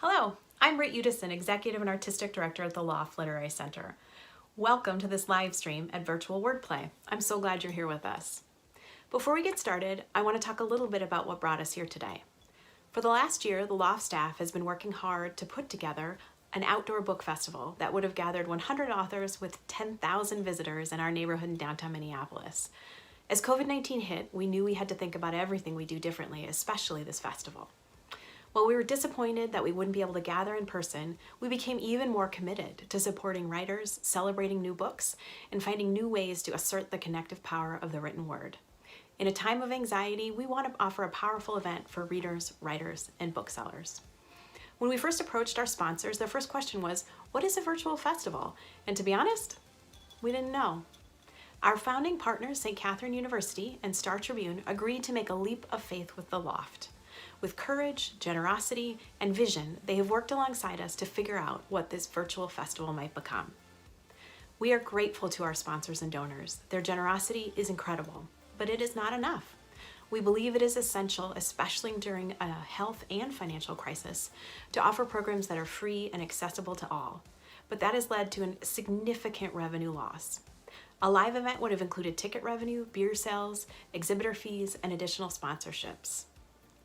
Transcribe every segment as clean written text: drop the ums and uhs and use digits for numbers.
Hello, I'm Britt Udison, Executive and Artistic Director at the Loft Literary Center. Welcome to this live stream at Virtual Wordplay. I'm so glad you're here with us. Before we get started, I want to talk a little bit about what brought us here today. For the last year, the Loft staff has been working hard to put together an outdoor book festival that would have gathered 100 authors with 10,000 visitors in our neighborhood in downtown Minneapolis. As COVID-19 hit, we knew we had to think about everything we do differently, especially this festival. While we were disappointed that we wouldn't be able to gather in person, we became even more committed to supporting writers, celebrating new books, and finding new ways to assert the connective power of the written word. In a time of anxiety, we want to offer a powerful event for readers, writers, and booksellers. When we first approached our sponsors, their first question was, what is a virtual festival? And to be honest, we didn't know. Our founding partners, St. Catherine University and Star Tribune, agreed to make a leap of faith with the Loft. With courage, generosity, and vision, they have worked alongside us to figure out what this virtual festival might become. We are grateful to our sponsors and donors. Their generosity is incredible, but it is not enough. We believe it is essential, especially during a health and financial crisis, to offer programs that are free and accessible to all. But that has led to a significant revenue loss. A live event would have included ticket revenue, beer sales, exhibitor fees, and additional sponsorships.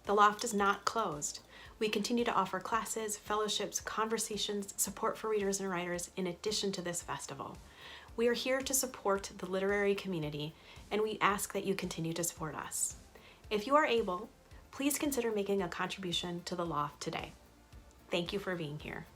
The Loft is not closed. We continue to offer classes, fellowships, conversations, support for readers and writers in addition to this festival. We are here to support the literary community, and we ask that you continue to support us. If you are able, please consider making a contribution to the Loft today. Thank you for being here.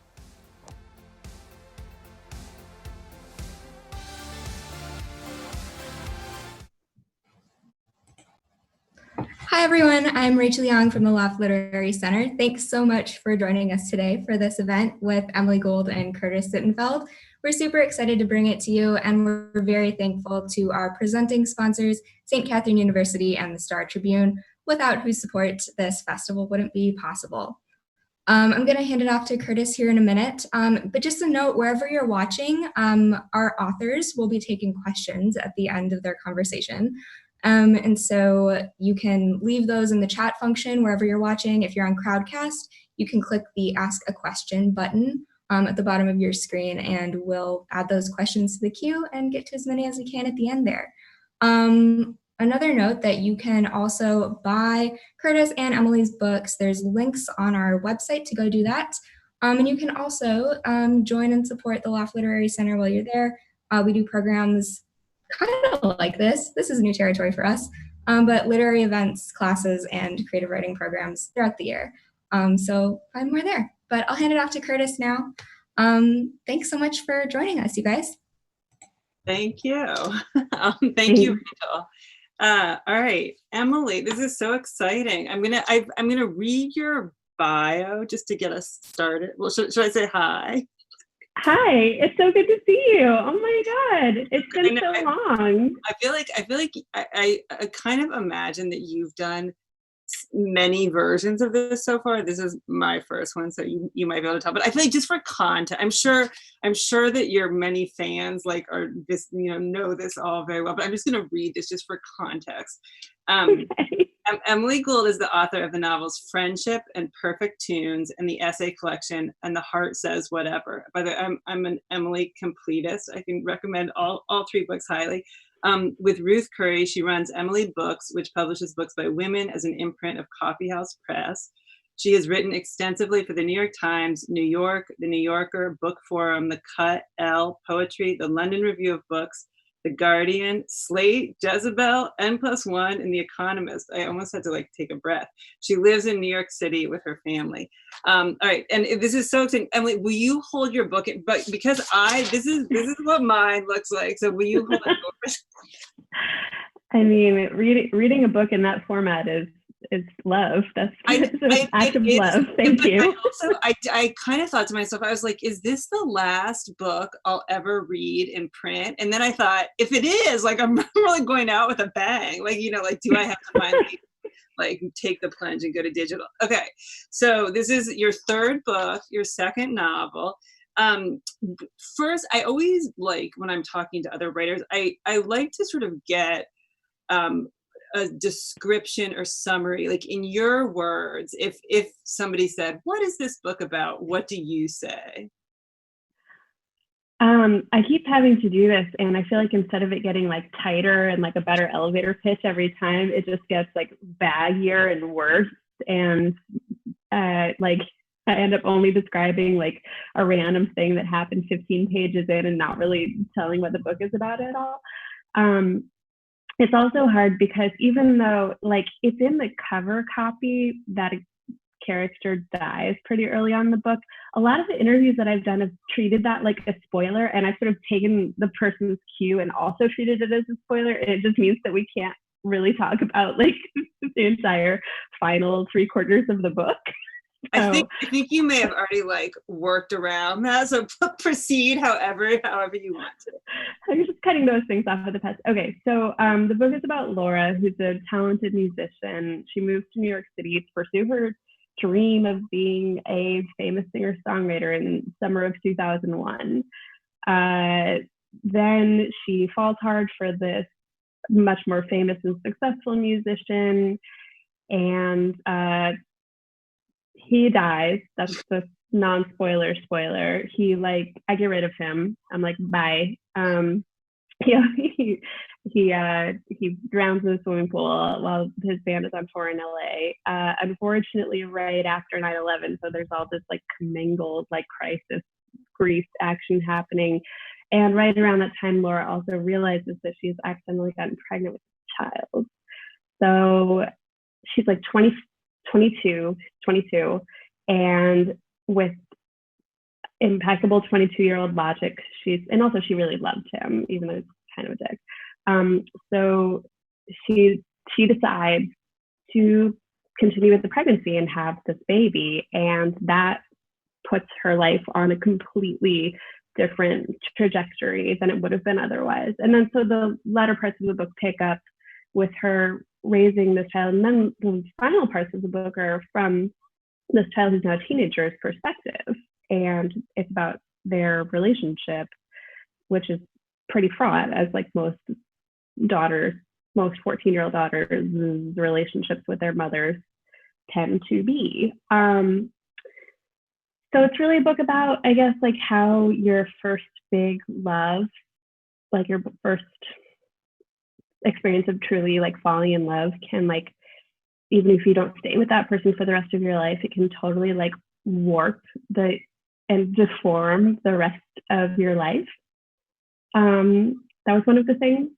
Hi everyone, I'm Rachel Young from the Loft Literary Center. Thanks so much for joining us today for this event with Emily Gould and Curtis Sittenfeld. We're super excited to bring it to you, and we're very thankful to our presenting sponsors, St. Catherine University and the Star Tribune, without whose support this festival wouldn't be possible. I'm going to hand it off to Curtis here in a minute, but just a note, wherever you're watching, our authors will be taking questions at the end of their conversation. And so you can leave those in the chat function wherever you're watching. If you're on Crowdcast, you can click the Ask a Question button at the bottom of your screen, and we'll add those questions to the queue and get to as many as we can at the end there. Another note that you can also buy Curtis and Emily's books. There's links on our website to go do that. And you can also join and support the Loft Literary Center while you're there. We do programs kind of like this. This is new territory for us, but literary events, classes, and creative writing programs throughout the year. So find more there. But I'll hand it off to Curtis now. Thanks so much for joining us, you guys. Thank you. Thank you, Rachel. All right, Emily, this is so exciting. I'm gonna read your bio just to get us started. Well, should I say hi? Hi, it's so good to see you. Oh my God, it's been so long. I feel like I kind of imagine that you've done many versions of this so far. This is my first one, so you might be able to tell. But I feel like just for content, I'm sure that your many fans are this, know this all very well. But I'm just going to read this just for context. Okay. Emily Gould is the author of the novels Friendship and Perfect Tunes and the essay collection And the Heart Says Whatever. By the way, I'm an Emily completist. I can recommend all three books highly. With Ruth Curry, she runs Emily Books, which publishes books by women as an imprint of Coffeehouse Press. She has written extensively for the New York Times, New York, the New Yorker, Book Forum, The Cut, Elle, Poetry, the London Review of Books, The Guardian, Slate, Jezebel, N+1, and The Economist. I almost had to like take a breath. She lives in New York City with her family. All right, and this is so exciting. Emily, will you hold your book? But because this is what mine looks like. So will you hold it over? I mean, reading a book in that format is love. That's an act of love. Thank you. I kind of thought to myself, I was like, is this the last book I'll ever read in print? And then I thought, if it is, like, I'm really going out with a bang. Like, you know, like, do I have to finally like take the plunge and go to digital? Okay, so this is your third book, your second novel. First, I always like when I'm talking to other writers, I like to sort of get a description or summary, like in your words. If somebody said, what is this book about, what do you say? I keep having to do this, and I feel like instead of it getting like tighter and like a better elevator pitch every time, it just gets like baggier and worse. And like I end up only describing like a random thing that happened 15 pages in and not really telling what the book is about at all. It's also hard because even though like it's in the cover copy that a character dies pretty early on in the book, a lot of the interviews that I've done have treated that like a spoiler, and I've sort of taken the person's cue and also treated it as a spoiler, and it just means that we can't really talk about like the entire final 3/4 of the book. I think you may have already like worked around that, so proceed however you want to. I'm just cutting those things off of the past. Okay, so the book is about Laura, who's a talented musician. She moved to New York City to pursue her dream of being a famous singer-songwriter in summer of 2001. Then she falls hard for this much more famous and successful musician, and he dies. That's the non-spoiler spoiler. He like, I get rid of him. I'm like, bye. He drowns in a swimming pool while his band is on tour in LA. Unfortunately, right after 9/11, so there's all this like commingled like crisis, grief action happening. And right around that time, Laura also realizes that she's accidentally gotten pregnant with a child. So she's like 22, and with impeccable 22-year-old logic, and also she really loved him, even though he's kind of a dick. So she decides to continue with the pregnancy and have this baby, and that puts her life on a completely different trajectory than it would have been otherwise. And then so the latter parts of the book pick up with her raising this child, and then the final parts of the book are from this child who's now a teenager's perspective, and it's about their relationship, which is pretty fraught, as like most 14-year-old daughters' relationships with their mothers tend to be. So it's really a book about, I guess, like how your first big love, like your first experience of truly like falling in love can like, even if you don't stay with that person for the rest of your life, it can totally like warp and deform the rest of your life. That was one of the things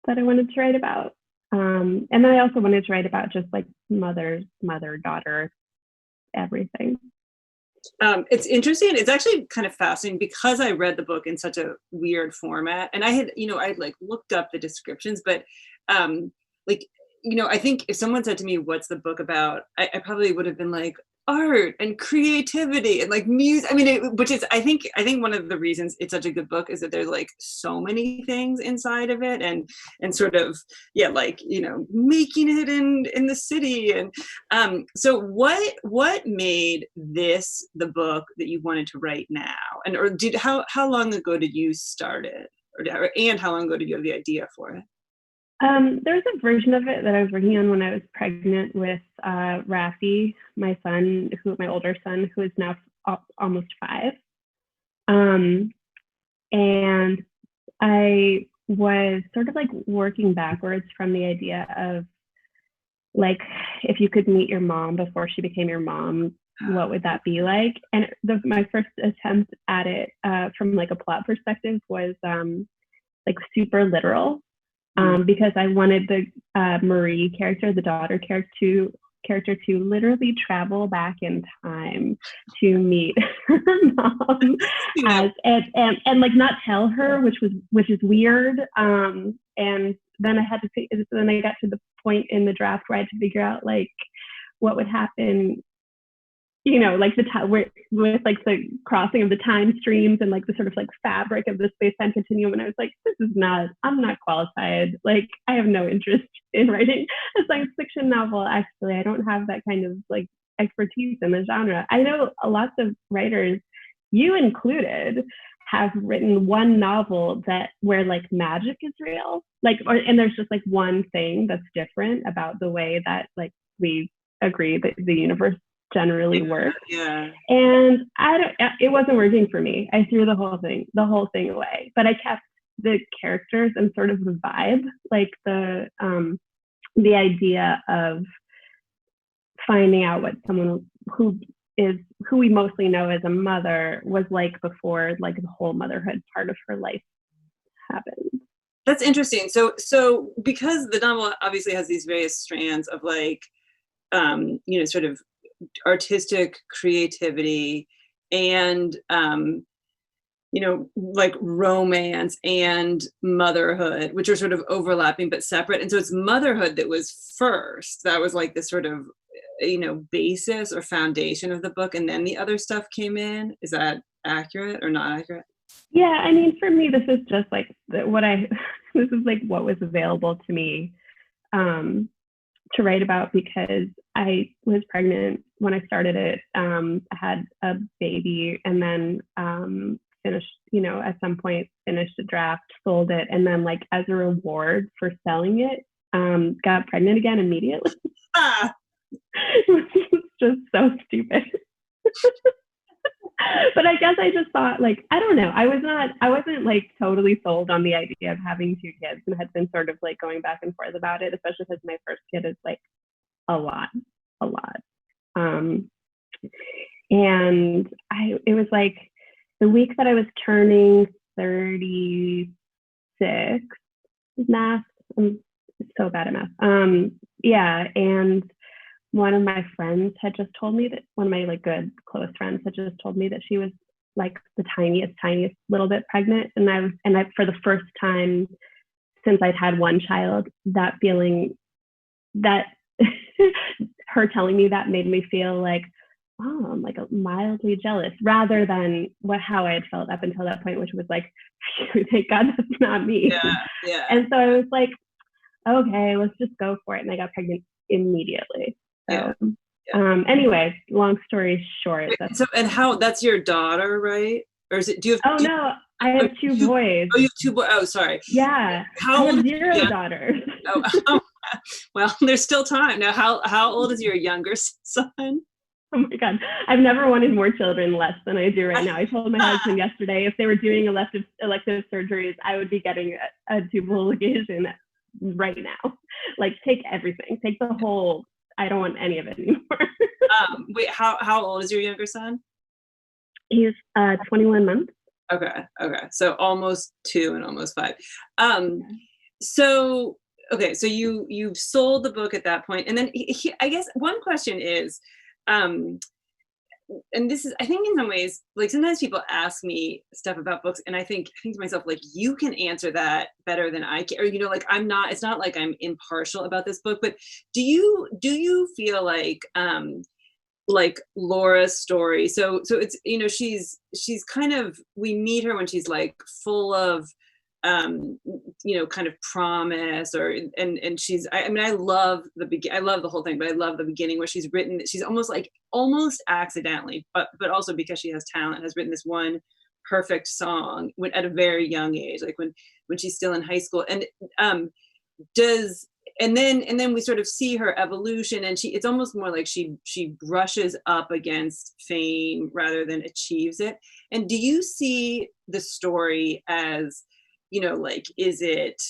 that I wanted to write about. And then I also wanted to write about just like mother, daughter, everything. It's interesting. It's actually kind of fascinating because I read the book in such a weird format, and I'd like looked up the descriptions, but like, I think if someone said to me, what's the book about? I probably would have been like, art and creativity and like music. I mean, which is, I think one of the reasons it's such a good book is that there's like so many things inside of it, and sort of, like, making it in the city. And so what made this the book that you wanted to write now? And how long ago did you start it, and how long ago did you have the idea for it? There's a version of it that I was working on when I was pregnant with Rafi, my older son, who is now almost 5. And I was sort of like working backwards from the idea of like, if you could meet your mom before she became your mom, what would that be like? And my first attempt at it from like a plot perspective was like super literal, because I wanted the Marie character, the daughter character, to literally travel back in time to meet her mom, and like not tell her, which is weird. And then I got to the point in the draft where I had to figure out like what would happen, like with like the crossing of the time streams and like the sort of like fabric of the space-time continuum. And I was like, I'm not qualified. Like, I have no interest in writing a science fiction novel. Actually, I don't have that kind of like expertise in the genre. I know lots of writers, you included, have written one novel where like magic is real, and there's just like one thing that's different about the way that like we agree that the universe generally works. Yeah. And it wasn't working for me. I threw the whole thing away, but I kept the characters and sort of the vibe, like the idea of finding out what someone who we mostly know as a mother was like before like the whole motherhood part of her life happened. That's interesting. So because the novel obviously has these various strands of like, sort of artistic creativity and, like romance and motherhood, which are sort of overlapping but separate. And so it's motherhood that was first. That was like the sort of, basis or foundation of the book. And then the other stuff came in. Is that accurate or not accurate? Yeah, I mean, for me, this is just like this is like what was available to me to write about, because I was pregnant when I started it. I had a baby, and then finished, at some point finished a draft, sold it, and then like as a reward for selling it, got pregnant again immediately. It was just so stupid. But I guess I just thought, like, I don't know. I wasn't like totally sold on the idea of having two kids, and had been sort of like going back and forth about it, especially because my first kid is like a lot. And it was like the week that I was turning 36, math. I'm so bad at math. Yeah, and one of my friends had just told me that one of my like good close friends had just told me that she was like the tiniest little bit pregnant, and I for the first time since I'd had one child, that feeling, that her telling me that made me feel like, oh, I'm like mildly jealous, rather than how I had felt up until that point, which was like, thank God that's not me. Yeah. And so I was like, okay, let's just go for it, and I got pregnant immediately. So, anyway, long story short. That's your daughter, right? Or is it, No, I have two boys. Oh, you have two boys. Oh, sorry. Yeah. I have zero daughters. Oh, well, there's still time. Now, how old is your younger son? Oh my God. I've never wanted more children less than I do right now. I told my husband yesterday, if they were doing elective surgeries, I would be getting a tubal ligation right now. Like, take everything. Take the whole, I don't want any of it anymore. Wait, how old is your younger son? He's 21 months. Okay. So almost 2 and almost 5. So you've sold the book at that point, and then I guess one question is, and this is, I think in some ways, like sometimes people ask me stuff about books, and I think to myself, like, you can answer that better than I can, or like it's not like I'm impartial about this book, but do you feel like Laura's story? So it's, she's kind of, we meet her when she's like full of kind of promise, and she's, I mean, I love the whole thing, but I love the beginning where she's almost accidentally, but also because she has talent, has written this one perfect song at a very young age, like when she's still in high school, and then we sort of see her evolution, and it's almost more like she brushes up against fame rather than achieves it. And do you see the story as like, is it,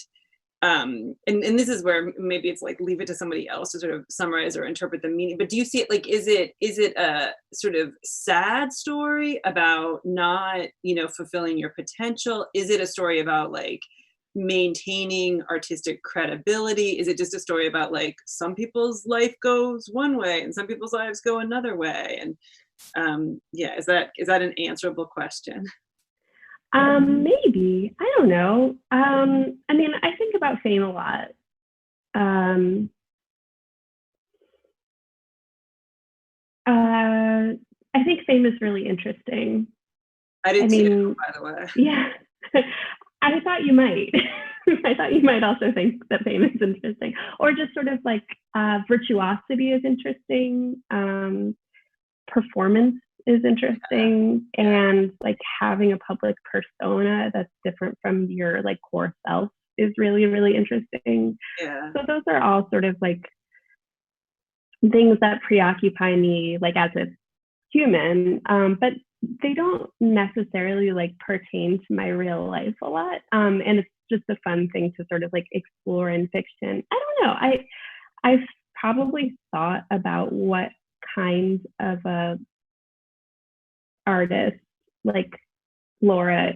and this is where maybe it's like leave it to somebody else to sort of summarize or interpret the meaning, but do you see it like, is it a sort of sad story about not, fulfilling your potential? Is it a story about like maintaining artistic credibility? Is it just a story about like some people's life goes one way and some people's lives go another way? And is that an answerable question? Maybe. I don't know. I mean, I think about fame a lot. I think fame is really interesting. I did too, by the way. Yeah. I thought you might. I thought you might also think that fame is interesting. Or just sort of like virtuosity is interesting. Performance is interesting, and like having a public persona that's different from your like core self is really, really interesting. Yeah. So those are all sort of like things that preoccupy me like as a human, but they don't necessarily like pertain to my real life a lot. And it's just a fun thing to sort of like explore in fiction. I don't know. I've probably thought about what kind of a artist like Laura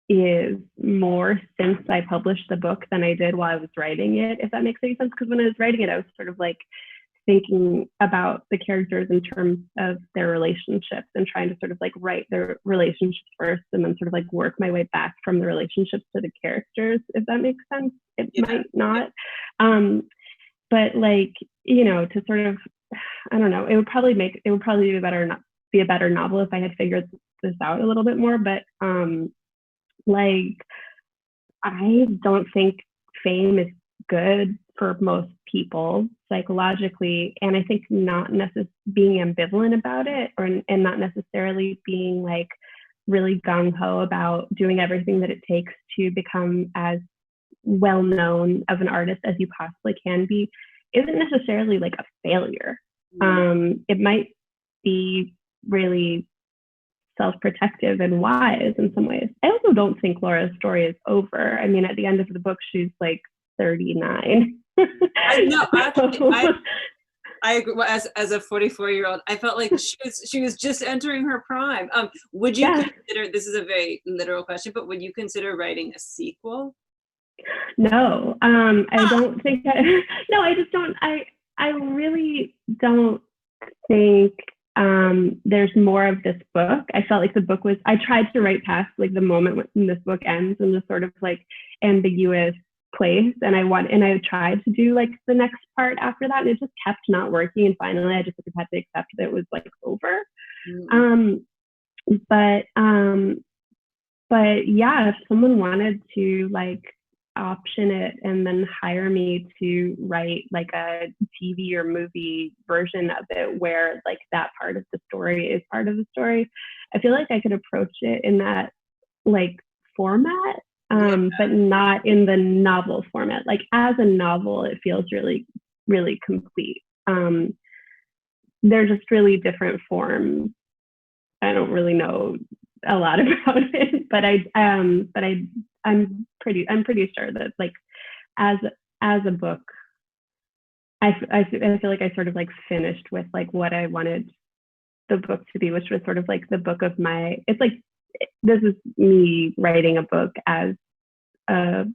is more since I published the book than I did while I was writing it, if that makes any sense. Because when I was writing it, I was sort of like thinking about the characters in terms of their relationships and trying to sort of like write their relationships first and then sort of like work my way back from the relationships to the characters, if that makes sense. It might not. But like, to sort of, I don't know, it would probably be a better novel if I had figured this out a little bit more. But like, I don't think fame is good for most people psychologically, and I think not being ambivalent about it, and not necessarily being like really gung-ho about doing everything that it takes to become as well known of an artist as you possibly can be, isn't necessarily like a failure. It might be really self-protective and wise in some ways. I also don't think Laura's story is over. I mean, at the end of the book, she's like 39. I agree. Well, as a 44-year-old, I felt like she was just entering her prime. Would you consider, this is a very literal question, but would you consider writing a sequel? No, I don't think no, I just don't. I really don't think there's more of this book. I felt like the book was, I tried to write past like the moment when this book ends in this sort of like ambiguous place, and I tried to do like the next part after that, and it just kept not working, and finally I just had to accept that it was like over. But yeah, if someone wanted to like option it and then hire me to write like a TV or movie version of it where like that part of the story is part of the story, I feel like I could approach it in that like format, but not in the novel format. Like as a novel, it feels really, really complete. They're just really different forms. I don't really know a lot about it, but I'm pretty sure that like as a book, I feel like I sort of like finished with like what I wanted the book to be, which was sort of like the book of my, it's like, this is me writing a book as a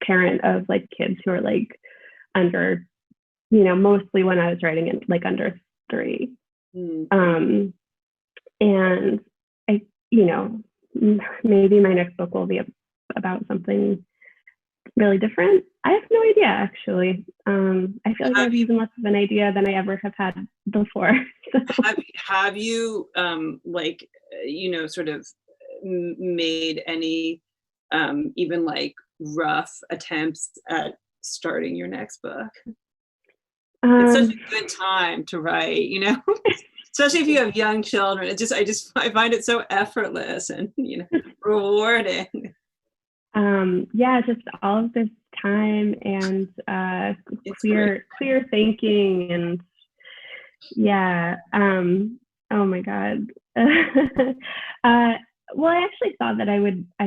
parent of like kids who are like under, mostly when I was writing it like under 3. And I, maybe my next book will be about something really different. I have no idea, actually. I feel like I have even less of an idea than I ever have had before. Have you, sort of made any even like rough attempts at starting your next book? It's such a good time to write, especially if you have young children. I find it so effortless and rewarding. Just all of this time and clear thinking, and oh my God. Well, I actually thought that I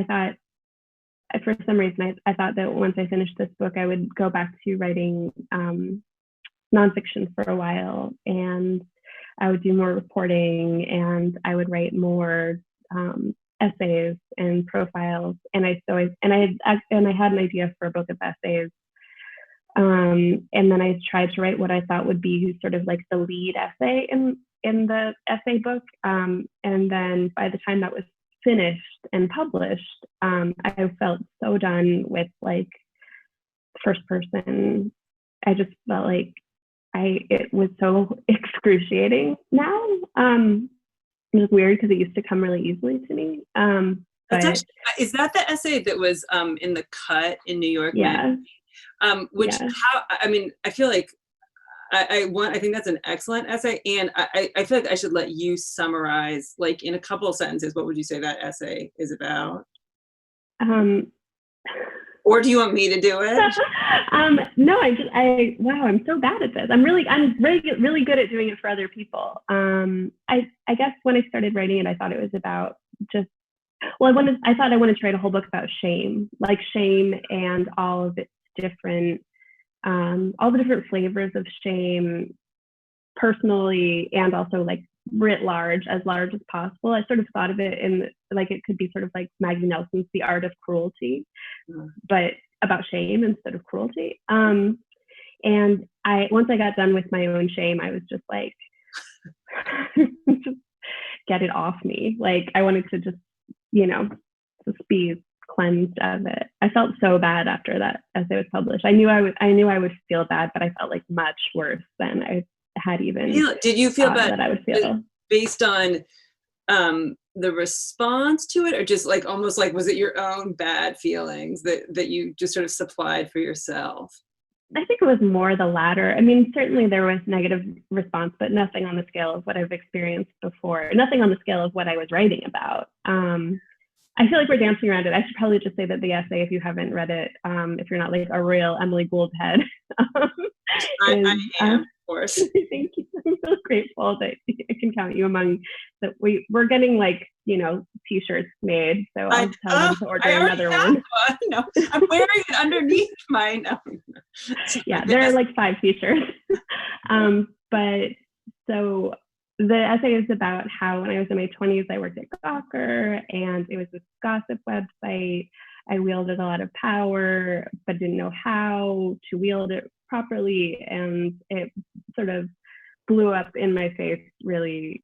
thought for some reason, I thought that once I finished this book, I would go back to writing nonfiction for a while, and I would do more reporting, and I would write more essays and profiles. And I had an idea for a book of essays. And then I tried to write what I thought would be sort of like the lead essay in the essay book. And then by the time that was finished and published, I felt so done with like first person. I just felt like it was so excruciating now. It was weird because it used to come really easily to me. That's actually, is that the essay that was in the Cut in New York? Yeah. Which I feel like I think that's an excellent essay, and I feel like I should let you summarize, like in a couple of sentences, what would you say that essay is about? Or do you want me to do it? No, wow, I'm so bad at this. I'm really good at doing it for other people. I guess when I started writing it, I thought it was about I thought I wanted to write a whole book about shame, like shame and all of its different, all the different flavors of shame, personally and also like writ large as possible. I sort of thought of it in like it could be sort of like Maggie Nelson's The Art of Cruelty, but about shame instead of cruelty. And once I got done with my own shame, I was just like, just get it off me. Like I wanted to just be cleansed of it. I felt so bad after that essay was published. I knew I would feel bad, but I felt like much worse than I had even. Did you feel bad that I would feel based on the response to it, or just like almost like was it your own bad feelings that you just sort of supplied for yourself? I think it was more the latter. I mean, certainly there was negative response, but nothing on the scale of what I've experienced before. Nothing on the scale of what I was writing about. I feel like we're dancing around it. I should probably just say that the essay, if you haven't read it, if you're not like a real Emily Gould head, I am, of course. Thank you. I'm so grateful that I can count you among that. We're getting like t-shirts made, so I'll tell them to order another one. No, I'm wearing it underneath mine. Yeah, there are like 5 t-shirts. But so the essay is about how when I was in my 20s, I worked at Gawker, and it was this gossip website. I wielded a lot of power, but didn't know how to wield it properly, and it sort of blew up in my face really,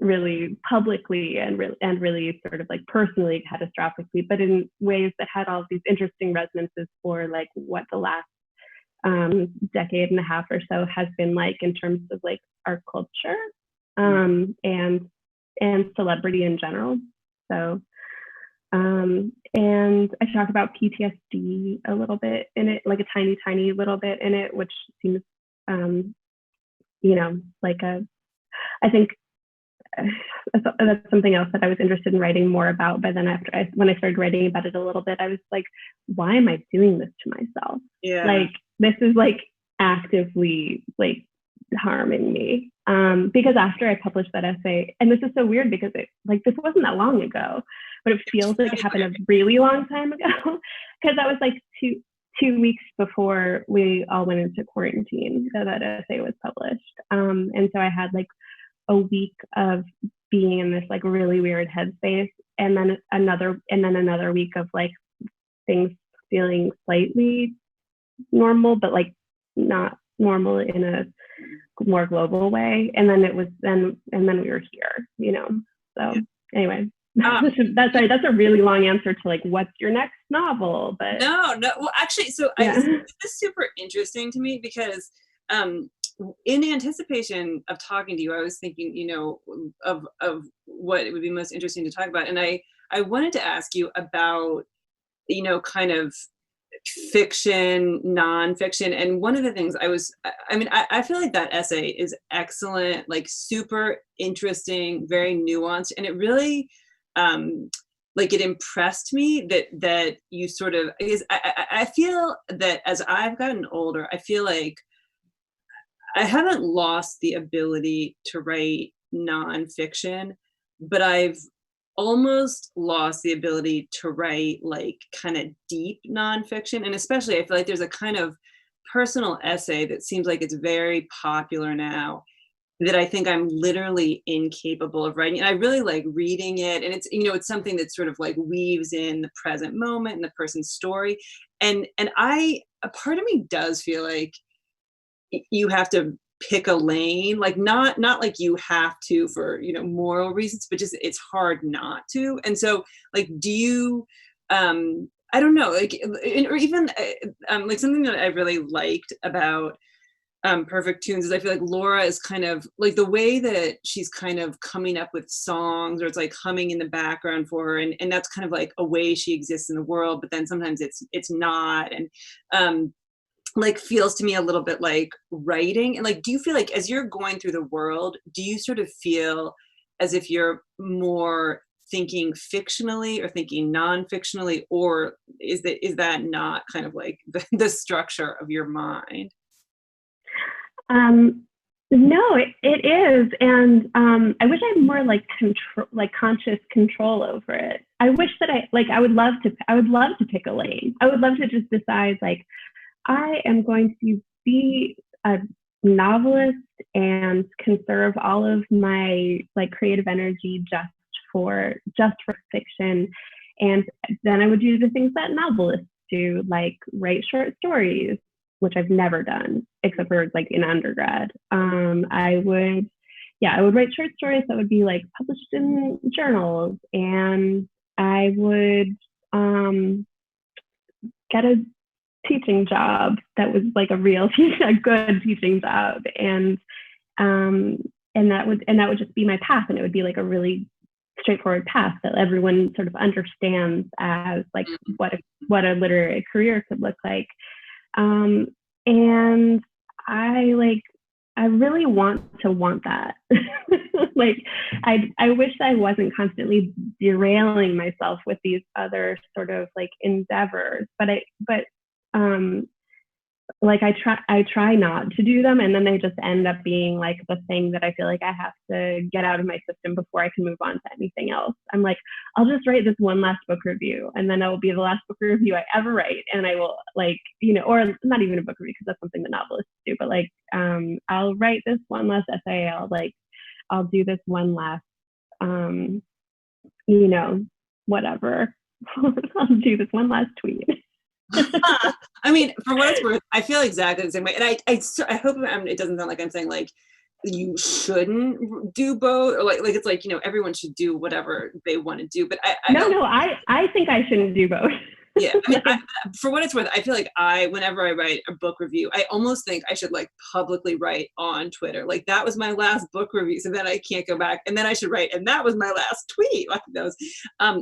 really publicly and really sort of like personally catastrophically, but in ways that had all of these interesting resonances for like what the last decade and a half or so has been like in terms of like our culture and celebrity in general. So and I talk about PTSD a little bit in it, like a tiny little bit in it, which seems like I think that's something else that I was interested in writing more about. But then when I started writing about it a little bit, I was like, why am I doing this to myself? Yeah. Like this is like actively like harming me. Because after I published that essay, and this is so weird because this wasn't that long ago, but it feels like it happened a really long time ago. Because that was like two weeks before we all went into quarantine that essay was published. And so I had like a week of being in this like really weird headspace, and then another week of like things feeling slightly normal, but like not normal in a more global way. And then we were here, So anyway, that's a really long answer to like, what's your next novel? But no. Well, actually, so this is super interesting to me because in anticipation of talking to you, I was thinking, of what it would be most interesting to talk about. And I wanted to ask you about, kind of fiction, nonfiction. And one of the things I feel like that essay is excellent, like super interesting, very nuanced. And it really, it impressed me that you sort of, I feel that as I've gotten older, I feel like I haven't lost the ability to write nonfiction, but I've almost lost the ability to write like kind of deep nonfiction. And especially I feel like there's a kind of personal essay that seems like it's very popular now that I think I'm literally incapable of writing. And I really like reading it. And it's, it's something that sort of like weaves in the present moment and the person's story. And a part of me does feel like you have to pick a lane, like not like you have to for, moral reasons, but just it's hard not to. And so like, do you, I don't know, like, or even like something that I really liked about Perfect Tunes is I feel like Laura is kind of like the way that she's kind of coming up with songs, or it's like humming in the background for her, and that's kind of like a way she exists in the world, but then sometimes it's not, and like feels to me a little bit like writing. And like, do you feel like as you're going through the world, do you sort of feel as if you're more thinking fictionally or thinking non-fictionally, or is that not kind of like the structure of your mind? No, it is, and I wish I had more like conscious control over it. I wish that I would love to pick a lane. I would love to just decide like I am going to be a novelist and conserve all of my like creative energy just for fiction, and then I would do the things that novelists do, like write short stories, which I've never done except for like in undergrad. I would write short stories that would be like published in journals, and I would get a teaching job that was like a good teaching job, and that would just be my path, and it would be like a really straightforward path that everyone sort of understands as like what a literary career could look like. And I really want that. Like, I wish I wasn't constantly derailing myself with these other sort of like endeavors, but like I try not to do them, and then they just end up being like the thing that I feel like I have to get out of my system before I can move on to anything else. I'm like, I'll just write this one last book review, and then it will be the last book review I ever write, and I will like, or not even a book review because that's something that novelists do, but like I'll write this one last essay, I'll do this one last whatever. I'll do this one last tweet. I mean, for what it's worth, I feel exactly the same way. And I hope it doesn't sound like I'm saying like you shouldn't do both, or like it's like, everyone should do whatever they want to do. But I think I shouldn't do both. Yeah, I mean, for what it's worth, I feel like whenever I write a book review, I almost think I should like publicly write on Twitter, like that was my last book review, so then I can't go back, and then I should write, and that was my last tweet. Like those.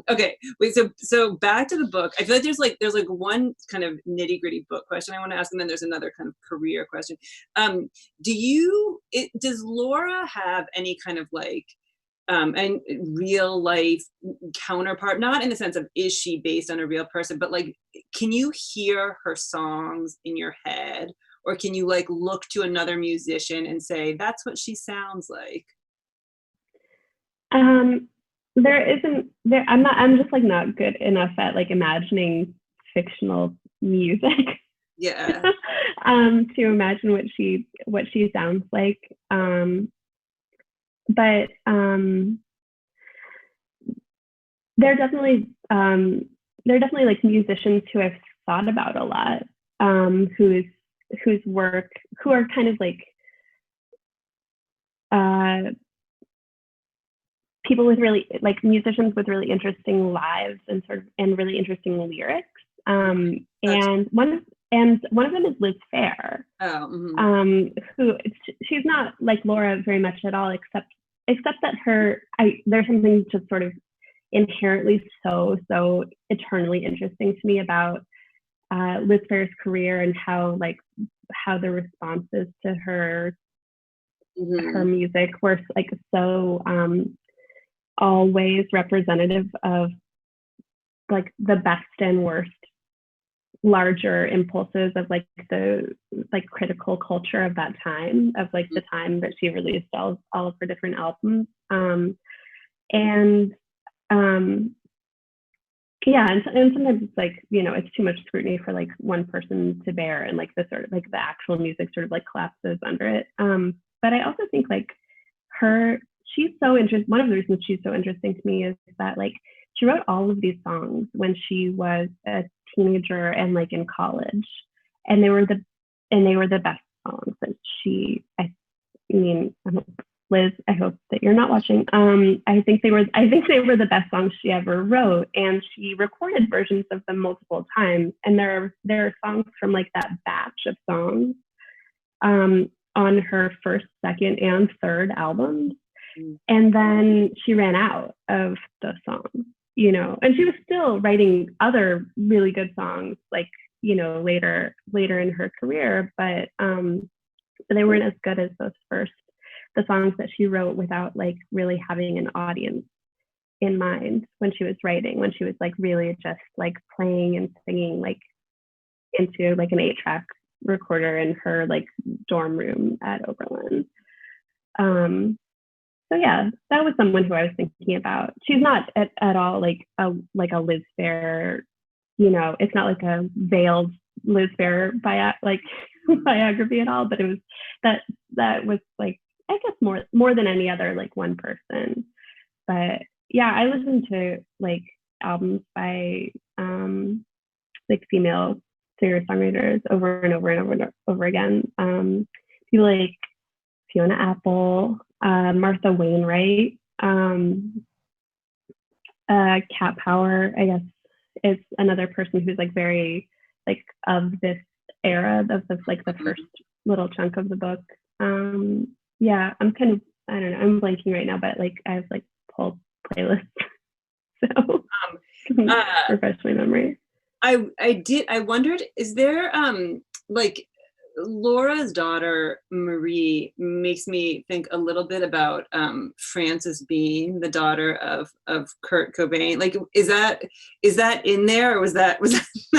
Okay, wait. So back to the book. I feel like there's like one kind of nitty gritty book question I want to ask, and then there's another kind of career question. Does Laura have any kind of like and real life counterpart, not in the sense of is she based on a real person, but like, can you hear her songs in your head, or can you like look to another musician and say that's what she sounds like? I'm just like not good enough at like imagining fictional music. Yeah. To imagine what she sounds like. But there are definitely like musicians who I've thought about a lot, who are kind of like people with really like musicians with really interesting lives and really interesting lyrics. And one of them is Liz Phair. Oh, mm-hmm. She's not like Laura very much at all, except that there's something just sort of inherently so eternally interesting to me about Liz Phair's career, and how the responses to her music were like so always representative of like the best and worst larger impulses of like the like critical culture of that time, of like the time that she released all of her different albums. And yeah, and sometimes it's like, you know, it's too much scrutiny for like one person to bear, and like the sort of like the actual music sort of like collapses under it. But I also think like she's so interesting. One of the reasons she's so interesting to me is that like she wrote all of these songs when she was a teenager and like in college, and they were the best songs that I mean, Liz, I hope that you're not watching. I think they were the best songs she ever wrote, and she recorded versions of them multiple times. And there are songs from like that batch of songs on her first, second, and third albums. And then she ran out of the songs, you know, and she was still writing other really good songs, like, you know, later in her career, but they weren't as good as the songs that she wrote without like really having an audience in mind when she was writing, when she was like really just like playing and singing like into like an 8-track recorder in her like dorm room at Oberlin. So yeah, that was someone who I was thinking about. She's not at all like a Liz Phair, you know, it's not like a veiled Liz Phair biography at all, but it was that was like, I guess more than any other like one person. But yeah, I listened to like albums by like female singer-songwriters over and over and over and over again. People like Fiona Apple, Martha Wainwright, Cat Power, I guess, is another person who's like very like of this era of like the first little chunk of the book. Yeah, I'm kind of, I don't know, I'm blanking right now, but like I have like whole playlists. So refresh my memory. I wondered, is there like Laura's daughter Marie makes me think a little bit about Frances Bean, the daughter of Kurt Cobain. Like, is that in there, or was that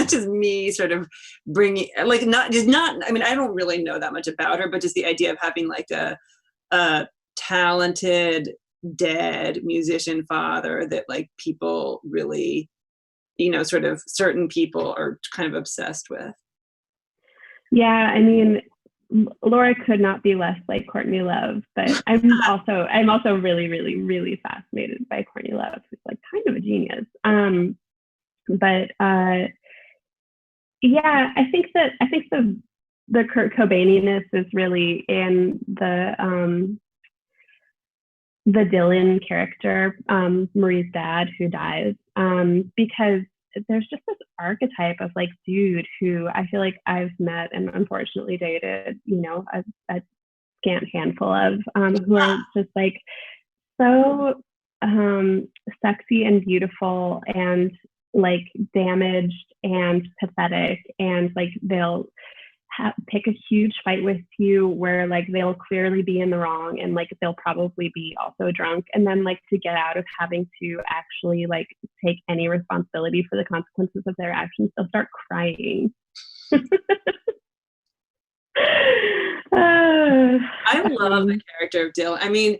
just me sort of bringing like not? I mean, I don't really know that much about her, but just the idea of having like a talented dead musician father that like people really, you know, sort of certain people are kind of obsessed with. Yeah, I mean, Laura could not be less like Courtney Love, but I'm also really, really, really fascinated by Courtney Love, who's like kind of a genius. But yeah, I think the Kurt Cobaininess is really in the Dylan character, Marie's dad, who dies, because there's just this archetype of like dude who I feel like I've met and unfortunately dated, you know, a scant handful of, who are just like so sexy and beautiful and like damaged and pathetic, and like they'll pick a huge fight with you where like they'll clearly be in the wrong, and like they'll probably be also drunk, and then like to get out of having to actually like take any responsibility for the consequences of their actions, they'll start crying. I love the character of Dylan. I mean,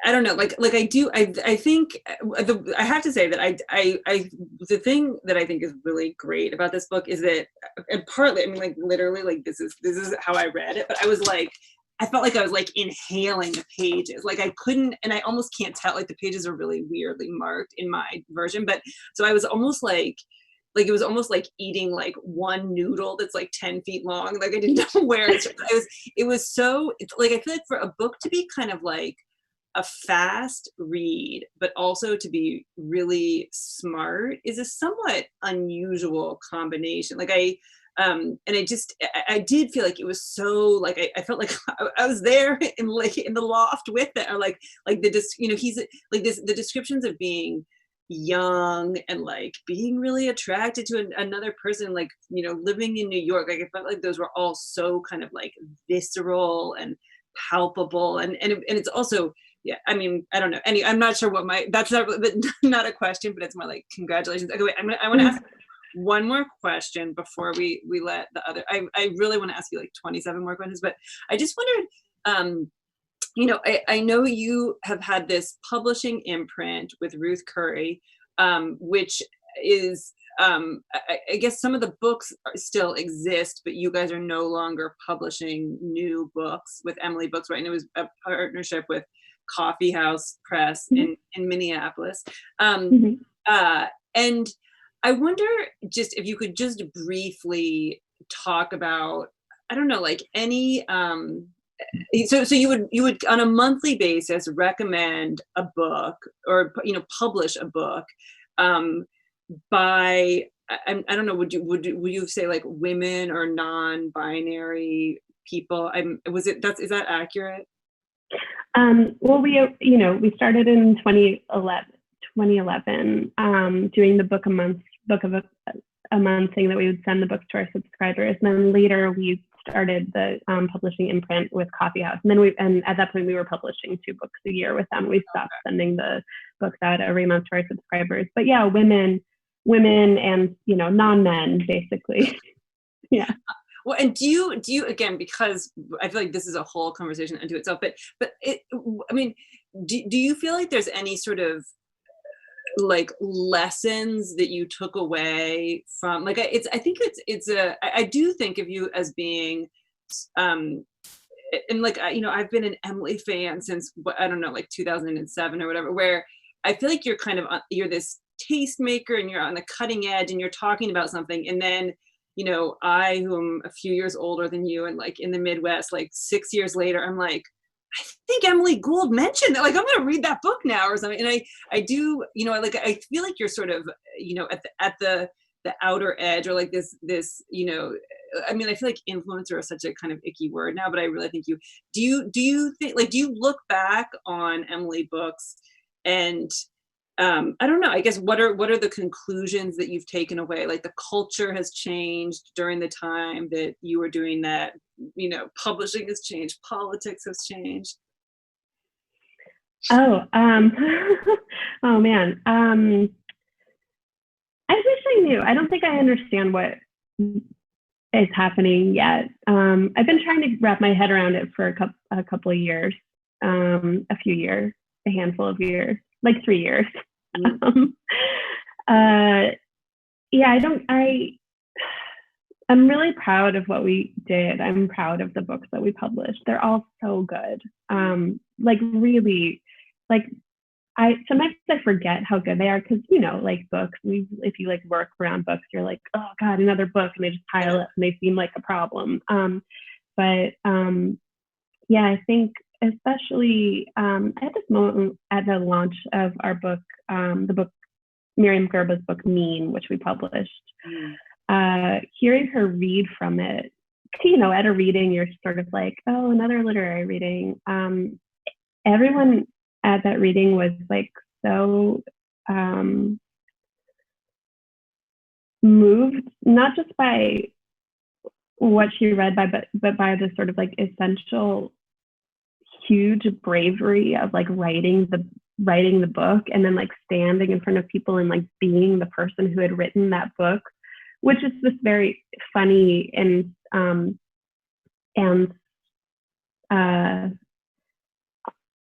I don't know, like I think I have to say that I the thing that I think is really great about this book is that, and partly, I mean, like literally, like this is how I read it, but I felt like I was like inhaling the pages. Like I couldn't, and I almost can't tell, like the pages are really weirdly marked in my version, but so I was almost like it was almost like eating like one noodle that's like 10 feet long. Like I didn't know where it was so, like I feel like for a book to be kind of like a fast read, but also to be really smart is a somewhat unusual combination. Like I did feel like it was so like, I felt like I was there in the loft with it, or like you know, he's like the descriptions of being young and like being really attracted to another person, like, you know, living in New York. Like I felt like those were all so kind of like visceral and palpable, and it's also, yeah, I mean, I don't know. I'm not sure what that's not a question, but it's more like congratulations. Okay, wait, I want to ask one more question before we let the other, I really want to ask you like 27 more questions, but I just wondered, I know you have had this publishing imprint with Ruth Curry, which is, I guess some of the books still exist, but you guys are no longer publishing new books with Emily Books, right? And it was a partnership with Coffee House Press in Minneapolis. Mhm. And I wonder just if you could just briefly talk about, I don't know, like any, so you would on a monthly basis recommend a book or publish a book by I don't know, would you say like women or non-binary people? Is that accurate? Well, we started in 2011, doing the book of a month thing that we would send the books to our subscribers. And then later we started the publishing imprint with Coffee House. And at that point we were publishing 2 books a year with them. We stopped sending the books out every month to our subscribers. But yeah, women and, non-men basically. Yeah. Well, and do you again, because I feel like this is a whole conversation unto itself, but I mean, do you feel like there's any sort of like lessons that you took away from, like, I do think of you as being and like I've been an Emily fan since I don't know, like 2007 or whatever, where I feel like you're this tastemaker and you're on the cutting edge and you're talking about something, and then I, who am a few years older than you and like in the Midwest, like 6 years later, I'm like, I think Emily Gould mentioned that, like, I'm gonna read that book now or something. And I do, I feel like you're sort of, at the outer edge, or like this, I mean, I feel like influencer is such a kind of icky word now, but I really think do you think, like, do you look back on Emily Books and I don't know, I guess what are the conclusions that you've taken away? Like, the culture has changed during the time that you were doing that, publishing has changed, politics has changed. Oh, oh man. I wish I knew. I don't think I understand what is happening yet. I've been trying to wrap my head around it for a couple of years, a few years, a handful of years, like 3 years. Yeah, I'm really proud of what we did. I'm proud of the books that we published. They're all so good. Like, really, like, sometimes I forget how good they are, because like books, if you like work around books, you're like, oh god, another book, and they just pile up and they seem like a problem. But yeah, I think especially at this moment, at the launch of our book, the book, Miriam Gerba's book Mean, which we published, hearing her read from it, at a reading, you're sort of like, oh, another literary reading. Everyone at that reading was like so moved, not just by what she read, but by the sort of like essential huge bravery of like writing the book, and then like standing in front of people and like being the person who had written that book, which is this very funny and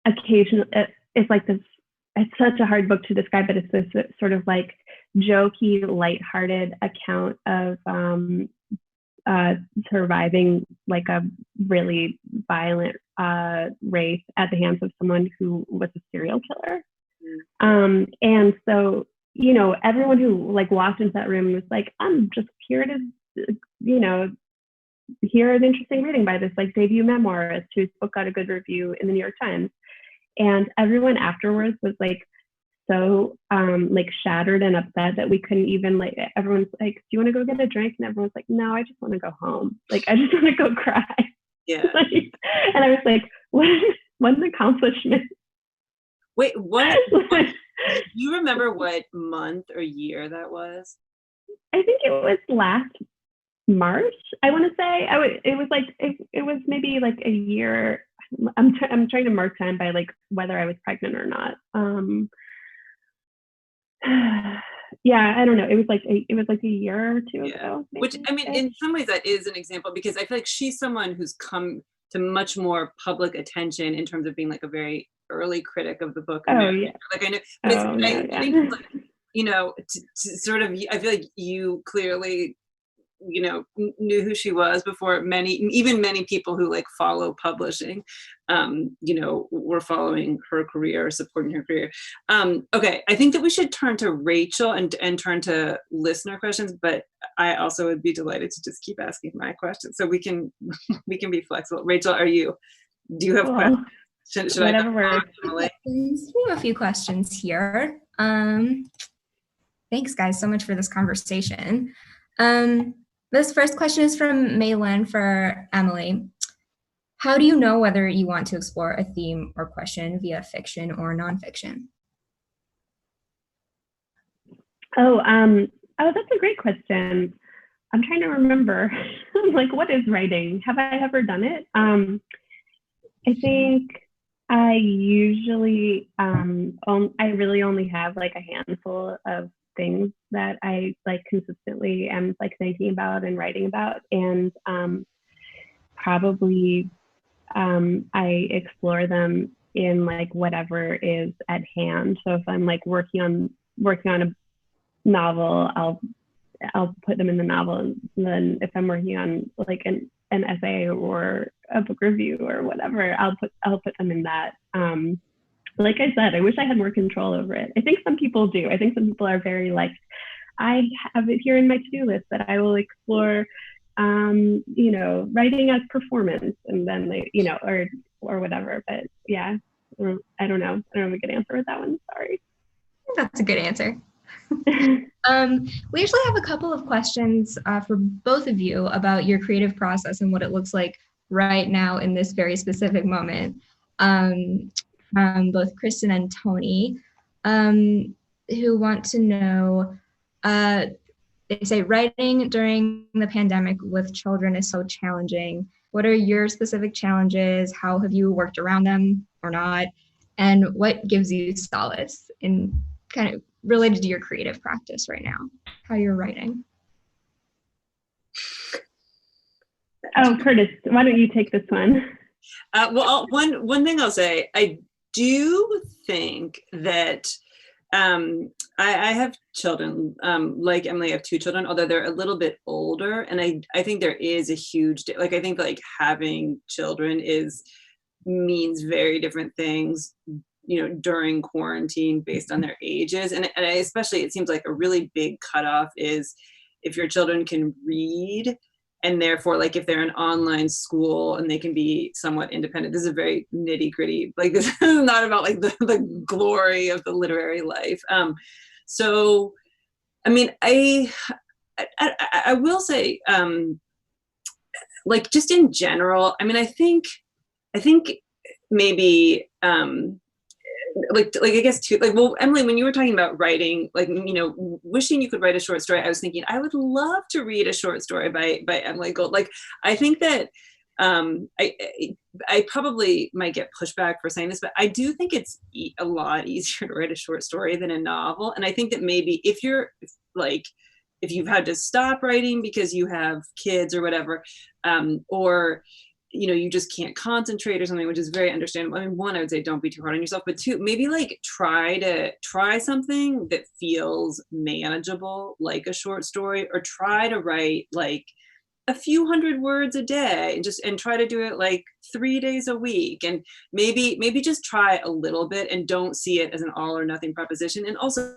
occasional. It's like this. It's such a hard book to describe, but it's this sort of like jokey, lighthearted account of surviving like a really violent rape at the hands of someone who was a serial killer. And so, everyone who like walked into that room was like, I'm just here to, hear an interesting reading by this like debut memoirist whose book got a good review in the New York Times. And everyone afterwards was like so like shattered and upset that we couldn't even, like, everyone's like, do you want to go get a drink? And everyone's like, no, I just want to go home. Like, I just want to go cry. Yeah. And I was like, what an accomplishment. Wait, what? Do you remember what month or year that was? I think it was last March, I want to say. It was like, it was maybe like a year. I'm trying to mark time by like whether I was pregnant or not. Yeah, I don't know. It was like a year or two ago. Maybe. Which, I mean, in some ways that is an example, because I feel like she's someone who's come to much more public attention in terms of being like a very early critic of the book. Oh, yeah. Like I know, but Oh, no, I yeah. think like, you know, to sort of, I feel like you clearly, you know, knew who she was before many people who like follow publishing, you know, were following her career, supporting her career. Okay, I think that we should turn to Rachel and turn to listener questions, but I also would be delighted to just keep asking my questions, so we can be flexible. Rachel, do you have Cool. questions? Should Whatever I works. Emily? We have a few questions here. Thanks, guys, so much for this conversation. This first question is from Maylin for Emily. How do you know whether you want to explore a theme or question via fiction or nonfiction? Oh, that's a great question. I'm trying to remember, like, what is writing? Have I ever done it? I think I usually, I really only have like a handful of things that I like consistently am like thinking about and writing about, and probably I explore them in like whatever is at hand. So if I'm like working on a novel, I'll put them in the novel, and then if I'm working on like an essay or a book review or whatever, I'll put them in that. Like I said, I wish I had more control over it. I think some people do. I think some people are very like, I have it here in my to-do list that I will explore, you know, writing as performance, and then they, you know, or whatever. But yeah, I don't know. I don't have a good answer with that one. Sorry. That's a good answer. We usually have a couple of questions for both of you about your creative process and what it looks like right now in this very specific moment. From both Kristen and Tony, who want to know, they say writing during the pandemic with children is so challenging. What are your specific challenges? How have you worked around them or not? And what gives you solace in kind of related to your creative practice right now, how you're writing? Oh, Curtis, why don't you take this one? Well, one thing I'll say, I do think that I have children, like Emily, I have 2 children, although they're a little bit older, and I think there is a huge, like, I think like having children means very different things, you know, during quarantine based on their ages. And I especially, it seems like a really big cutoff is if your children can read, and therefore, like, if they're in online school and they can be somewhat independent. This is a very nitty gritty, like, this is not about like the glory of the literary life. So, I mean, I will say, like, just in general, I mean, I think maybe, like I guess too, like, well, Emily, when you were talking about writing, like, you know, wishing you could write a short story, I was thinking I would love to read a short story by Emily Gould. Like, I think that I probably might get pushback for saying this, but I do think it's a lot easier to write a short story than a novel. And I think that maybe if you've had to stop writing because you have kids or whatever, or, you know, you just can't concentrate or something, which is very understandable. I mean, one, I would say don't be too hard on yourself, but 2, maybe like try something that feels manageable, like a short story, or try to write like a few hundred words a day, and try to do it like 3 days a week. And maybe just try a little bit and don't see it as an all or nothing proposition. And also,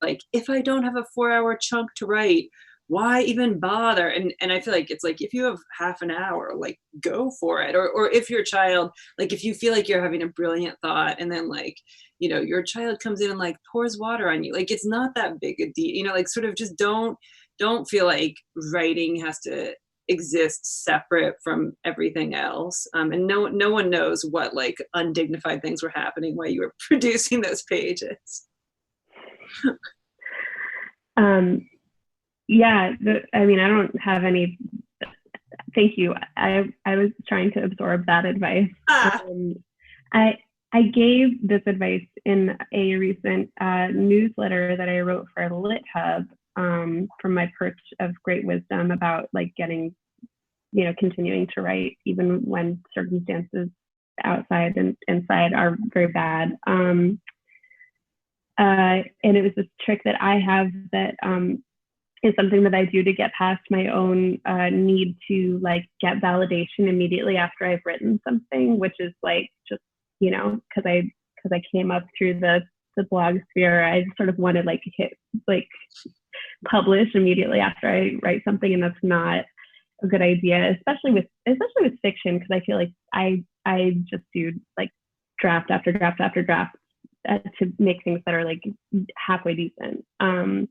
like, if I don't have a 4-hour chunk to write, why even bother? And I feel like it's like, if you have half an hour, like, go for it. Or if your child, like, if you feel like you're having a brilliant thought and then, like, you know, your child comes in and like pours water on you, like, it's not that big a deal, you know, like, sort of just don't feel like writing has to exist separate from everything else. And no one knows what like undignified things were happening while you were producing those pages. Yeah, I mean, I don't have any, thank you. I was trying to absorb that advice. I gave this advice in a recent newsletter that I wrote for Lit Hub, from my perch of great wisdom about like getting continuing to write even when circumstances outside and inside are very bad. And it was this trick that I have that is something that I do to get past my own need to like get validation immediately after I've written something, which is like just, because I came up through the blog sphere, I sort of want to like publish immediately after I write something, and that's not a good idea, especially with fiction, because I feel like I just do like draft after draft after draft to make things that are like halfway decent. And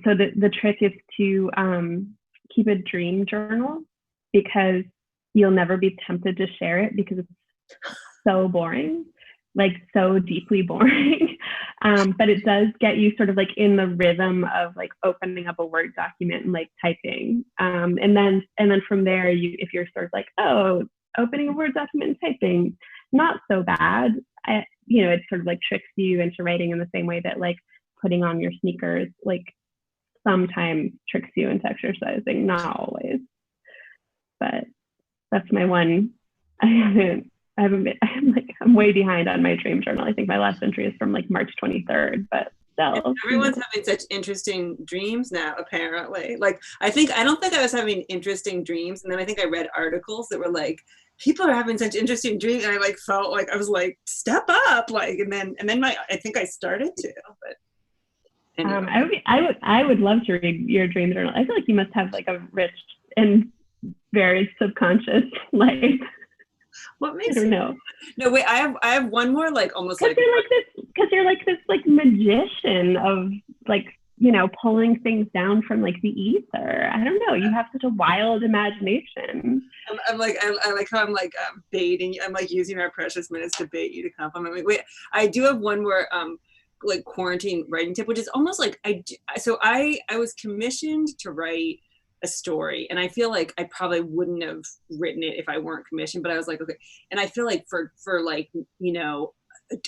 so the trick is to keep a dream journal, because you'll never be tempted to share it because it's so boring, like so deeply boring. But it does get you sort of like in the rhythm of like opening up a Word document and like typing. And then from there, if you're sort of like, oh, opening a Word document and typing, not so bad. It sort of like tricks you into writing in the same way that like putting on your sneakers like sometimes tricks you into exercising, not always. But that's my one. I'm way behind on my dream journal. I think my last entry is from like March 23rd, but still. And everyone's having such interesting dreams now, apparently. Like, I don't think I was having interesting dreams. And then I think I read articles that were like, people are having such interesting dreams. And I like felt like I was like, step up. Like, and then I think I started to, but. Anyway. I would love to read your dream journal. I feel like you must have like a rich and very subconscious life. What makes I don't know. No, wait. I have one more like almost like you're like this like magician of like pulling things down from like the ether. I don't know. You have such a wild imagination. I'm like I like how I'm like baiting. I'm like using our precious minutes to bait you to compliment me. Wait, I do have one more like quarantine writing tip, which is almost like I was commissioned to write a story, and I feel like I probably wouldn't have written it if I weren't commissioned, but I was like, okay. And I feel like for like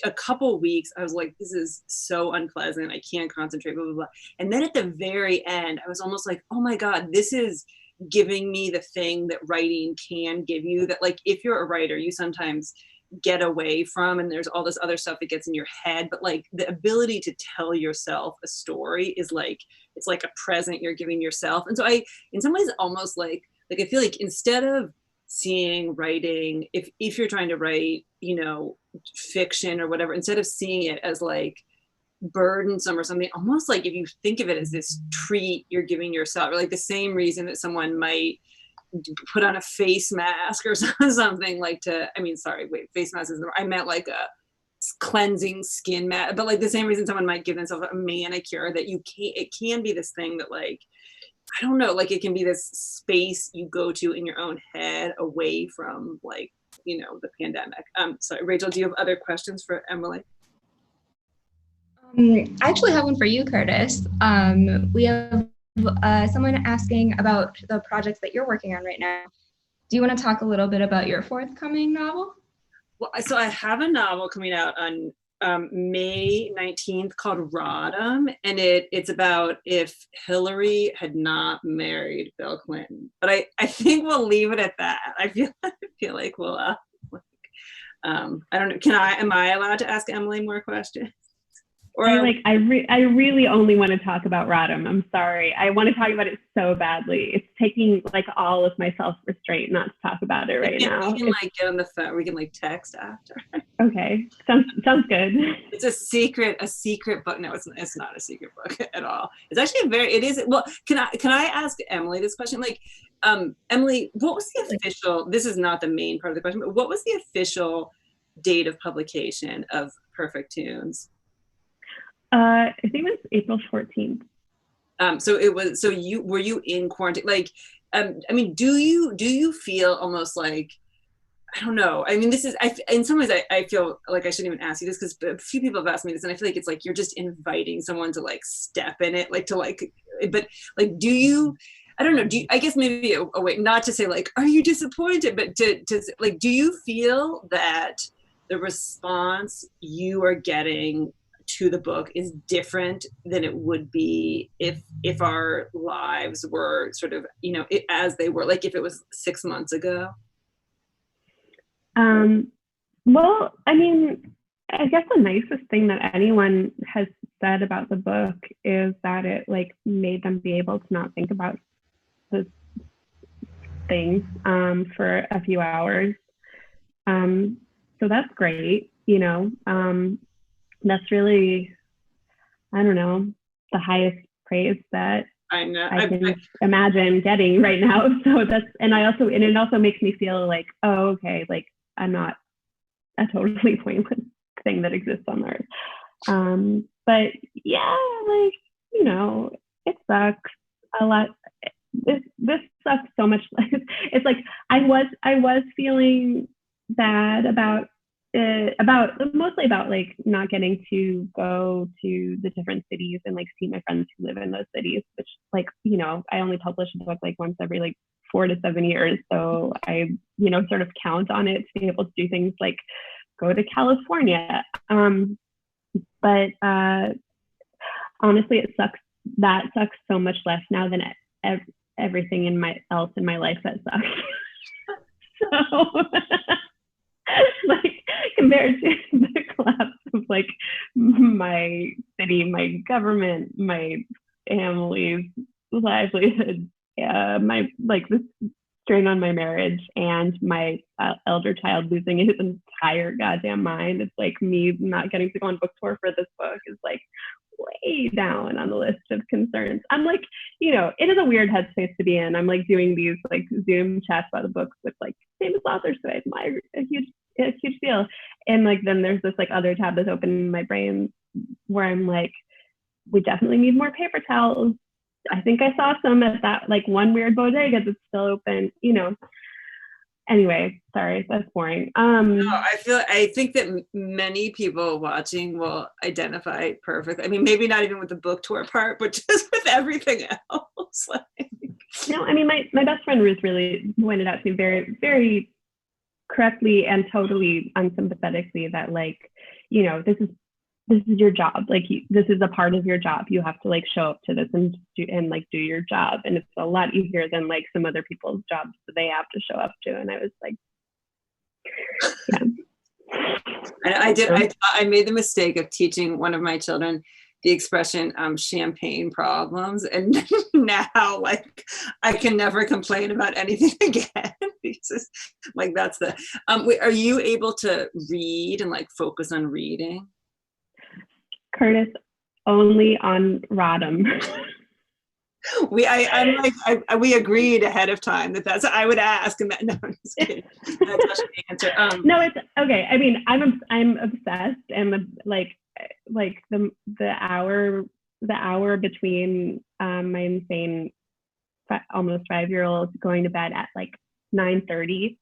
a couple weeks I was like, this is so unpleasant, I can't concentrate, blah blah blah. And then at the very end I was almost like, oh my god, this is giving me the thing that writing can give you, that like if you're a writer you sometimes get away from, and there's all this other stuff that gets in your head, but like the ability to tell yourself a story is like, it's like a present you're giving yourself. And so I, in some ways, almost like I feel like instead of seeing writing, if you're trying to write, fiction or whatever, instead of seeing it as like burdensome or something, almost like if you think of it as this treat you're giving yourself, or like the same reason that someone might put on a face mask or something, like face mask is, I meant like a cleansing skin mask, but like the same reason someone might give themselves a manicure, that it can be this thing that like, I don't know, like it can be this space you go to in your own head away from like, the pandemic. Sorry, Rachel, do you have other questions for Emily? I actually have one for you, Curtis. We have someone asking about the projects that you're working on right now. Do you want to talk a little bit about your forthcoming novel? Well, so I have a novel coming out on May 19th called Rodham, and it's about if Hillary had not married Bill Clinton. But I think we'll leave it at that. I feel like we'll I don't know. Am I allowed to ask Emily more questions? Or I really only want to talk about Rodham. I'm sorry. I want to talk about it so badly. It's taking like all of my self-restraint not to talk about it right now. We can like get on the phone. We can like text after. Okay. Sounds good. It's a secret book. No, it's not a secret book at all. It's actually can I ask Emily this question? Like, Emily, what was the official, this is not the main part of the question, but what was the official date of publication of Perfect Tunes? I think it was April 14th. Were you in quarantine? Like, do you feel almost like, I don't know. I mean, in some ways I feel like I shouldn't even ask you this, because a few people have asked me this, and I feel like it's like, you're just inviting someone to like step in it, but like, do you, I don't know, I guess maybe a way, not to say like, are you disappointed, but to like, do you feel that the response you are getting to the book is different than it would be if our lives were sort of, you know, as they were, like if it was 6 months ago? Well, I mean, I guess the nicest thing that anyone has said about the book is that it like made them be able to not think about those things for a few hours. So that's great, you know. That's really, I don't know, the highest praise that I know. I can imagine getting right now. So that's, and it also makes me feel like, oh, okay, like I'm not a totally pointless thing that exists on Earth. But yeah, like, you know, it sucks a lot. This sucks so much. It's like I was feeling bad about mostly about like not getting to go to the different cities and like see my friends who live in those cities, which, like, you know, I only publish a book like once every like 4 to 7 years, so I, you know, sort of count on it to be able to do things like go to California. But honestly, that sucks so much less now than everything else in my life that sucks. So like compared to the collapse of like my city, my government, my family's livelihood, my like this strain on my marriage, and my elder child losing his entire goddamn mind, it's like me not getting to go on book tour for this book is like way down on the list of concerns. I'm like, you know, it is a weird headspace to be in. I'm like doing these like Zoom chats about the books with like famous authors, so I admire a huge deal. And like then there's this like other tab that's open in my brain where I'm like, we definitely need more paper towels. I think I saw some at that like one weird bodega that's still open, you know. Anyway, sorry, that's boring. No, I think that many people watching will identify perfect. I mean, maybe not even with the book tour part, but just with everything else. Like, no, I mean, my best friend Ruth really pointed out to me very, very correctly and totally unsympathetically that, like, you know, this is your job. Like, this is a part of your job. You have to like show up to this and do your job. And it's a lot easier than like some other people's jobs that they have to show up to. And I was like, yeah. I made the mistake of teaching one of my children the expression champagne problems, and now like I can never complain about anything again. It's just, like that's the are you able to read and like focus on reading? Curtis, only on Rodham. We agreed ahead of time that's I would ask, and no, I'm just kidding. That's actually the answer. No, it's okay. I mean, I'm obsessed, and like the hour between my insane almost 5-year-old going to bed at like 9:30,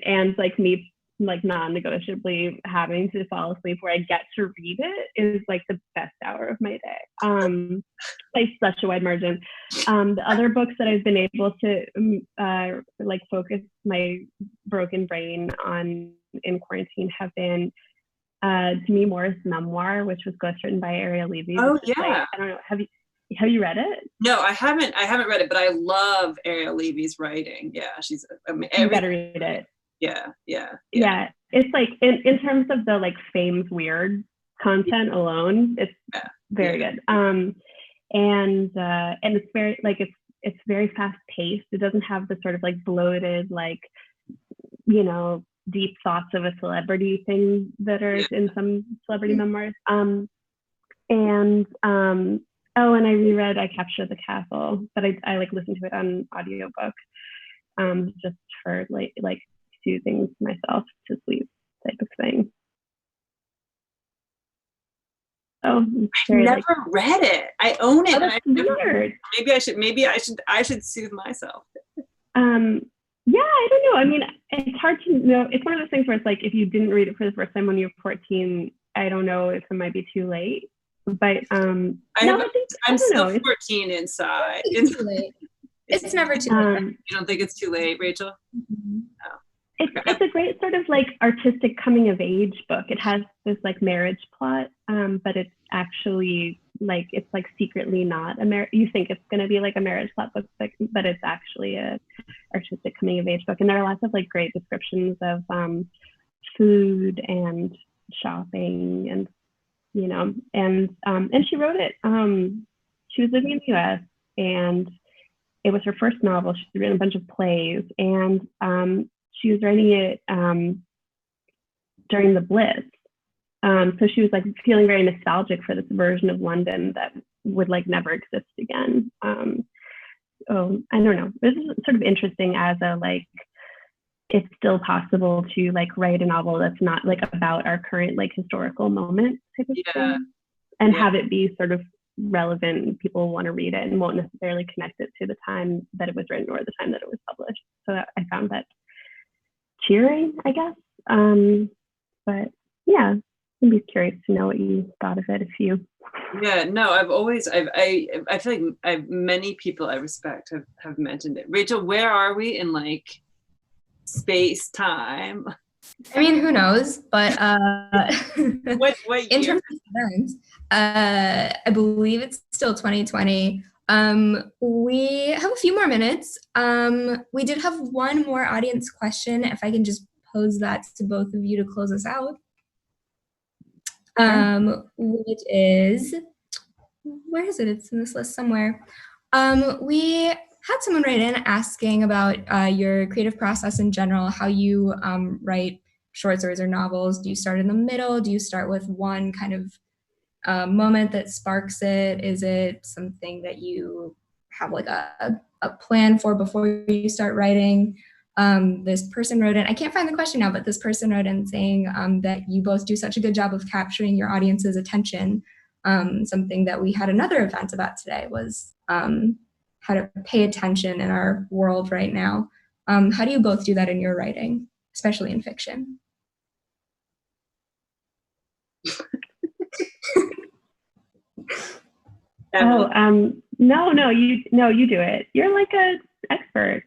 and like me like non-negotiably having to fall asleep where I get to read it is like the best hour of my day, by such a wide margin. The other books that I've been able to like focus my broken brain on in quarantine have been Demi Moore's memoir, which was ghostwritten by Ariel Levy. Oh yeah. Like, I don't know. Have you read it? No, I haven't read it, but I love Ariel Levy's writing. Yeah, she's You better read it. Yeah. It's like in terms of the like fame's weird content alone, it's very good. And it's very like it's very fast paced. It doesn't have the sort of like bloated like, you know, deep thoughts of a celebrity thing that are in some celebrity memoirs. And I reread I Capture the Castle, but I like listened to it on audiobook, just for like soothing myself to sleep type of thing. Oh, I've never read it. I own it. Oh, that's weird. Maybe I should soothe myself. Yeah, I don't know. I mean, it's hard to know. It's one of those things where it's like, if you didn't read it for the first time when you were 14, I don't know if it might be too late. But I'm still 14 inside. It's too late. It's never too late. You don't think it's too late, Rachel? Mm-hmm. No. It's a great sort of like artistic coming of age book. It has this like marriage plot, but it's actually like it's like secretly not a marriage. You think it's going to be like a marriage plot book, but it's actually a artistic coming of age book. And there are lots of like great descriptions of food and shopping, and and she wrote it. She was living in the U.S. and it was her first novel. She'd written a bunch of plays, and she was writing it during the Blitz. So she was like feeling very nostalgic for this version of London that would like never exist again. So I don't know. This is sort of interesting as a like, it's still possible to like write a novel that's not like about our current like historical moment type of thing, and have it be sort of relevant and people want to read it and won't necessarily connect it to the time that it was written or the time that it was published. So I found that cheering, I guess. But yeah, I'd be curious to know what you thought of it. If you I feel like many people I respect have mentioned it. Rachel, where are we in like space time? I mean, who knows? But what in year? terms of events, I believe it's still 2020. We have a few more minutes. We did have one more audience question. If I can just pose that to both of you to close us out. Which is, where is it? It's in this list somewhere. We had someone write in asking about your creative process in general, how you write short stories or novels. Do you start in the middle? Do you start with one kind of moment that sparks it? Is it something that you have like a plan for before you start writing? This person wrote in, I can't find the question now, but this person wrote in saying that you both do such a good job of capturing your audience's attention. Something that we had another event about today was how to pay attention in our world right now. How do you both do that in your writing, especially in fiction? No, you do it. You're like an expert.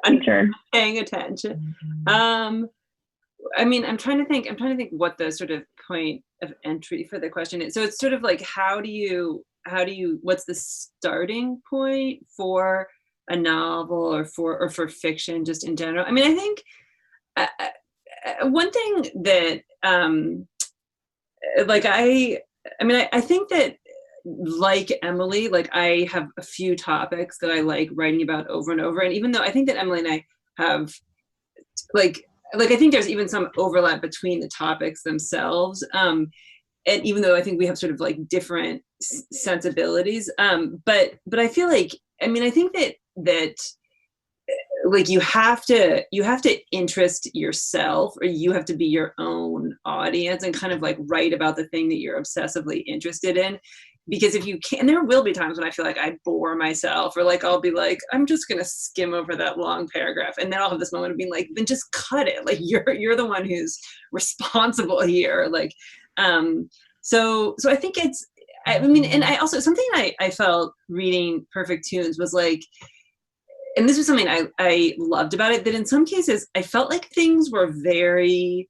Teacher. Paying attention. I mean, I'm trying to think what the sort of point of entry for the question is. So it's sort of like, what's the starting point for a novel or for fiction just in general? I mean, I think one thing that I think that, like Emily, like I have a few topics that I like writing about over and over. And even though I think that Emily and I have like I think there's even some overlap between the topics themselves. And even though I think we have sort of like different sensibilities, but I feel like, I mean, I think that like you have to interest yourself, or you have to be your own audience and kind of like write about the thing that you're obsessively interested in. Because if you can't, there will be times when I feel like I bore myself, or like I'll be like, I'm just gonna skim over that long paragraph, and then I'll have this moment of being like, then just cut it. Like you're the one who's responsible here. Like, so I think it's. I mean, and I also, something I felt reading Perfect Tunes was like, and this was something I loved about it, that in some cases I felt like things were very